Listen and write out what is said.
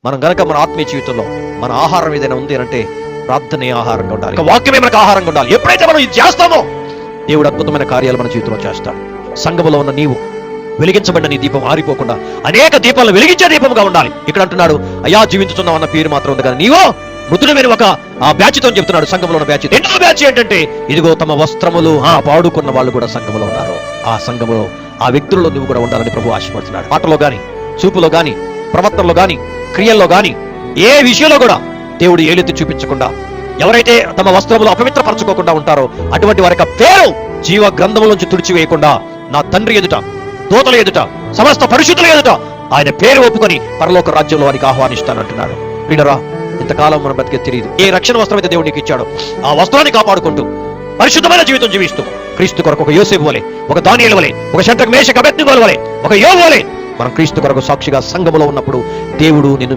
మనం గనక మన ఆత్మీయ జీవితంలో మన ఆహారం ఏదైనా ఉంది అంటే ప్రార్థనే ఆహారంగా ఉండాలి, వాక్యమే మనకు ఆహారంగా ఉండాలి. ఎప్పుడైతే మనం ఇది చేస్తామో దేవుడు అద్భుతమైన కార్యాలు మన జీవితంలో చేస్తాడు. సంఘములో ఉన్న నీవు వెలిగించబడిన నీ దీపం ఆరిపోకుండా అనేక దీపాలను వెలిగించే దీపంగా ఉండాలి. ఇక్కడ అంటున్నాడు, అయ్యా జీవించుతున్నావు అన్న పేరు మాత్రం ఉంది కదా, నీవో మృతుడమైన ఒక ఆ బ్యాచ్తో చెప్తున్నాడు. సంఘంలో ఉన్న బ్యాచ్, రెండో బ్యాచ్ ఏంటంటే ఇదిగో తమ వస్త్రములు పాడుకున్న వాళ్ళు కూడా సంఘంలో ఉన్నారు. ఆ సంఘములో ఆ వ్యక్తుల్లో నువ్వు కూడా ఉండాలని ప్రభు ఆశపడుతున్నాడు. మాటలో గాని, చూపులో గాని, ప్రవర్తనలో గాని, క్రియల్లో గాని, ఏ విషయంలో కూడా దేవుడు ఏలెత్తి చూపించకుండా ఎవరైతే తమ వస్త్రములు అపవిత్రపరచుకోకుండా ఉంటారో అటువంటి వారికి పేరు జీవ గ్రంథములోంచి తుడిచివేయకుండా నా తండ్రి ఎదుట, దూతల ఎదుట, సమస్త పరిశుద్ధుల ఎదుట ఆయన పేరు ఒప్పుకొని పరలోక రాజ్యంలో వారికి ఆహ్వానిస్తానంటున్నాడు. ప్రియులారా, ఇంతకాలం మనం బతికే తెలియదు ఏ రక్షణ వస్త్రం అయితే దేవుడు నీకు ఇచ్చాడో ఆ వస్త్రాన్ని కాపాడుకుంటూ పరిశుద్ధమైన జీవితం జీవిస్తూ క్రీస్తు కొరకు ఒక యోసేపు వలె, ఒక దానియేలు వలె, ఒక శద్రక్ మేషక్ అబేద్నెగోల వలె, ఒక యోబు వలె మనం క్రీస్తు కొరకు సాక్షిగా సంఘములో ఉన్నప్పుడు దేవుడు నిన్ను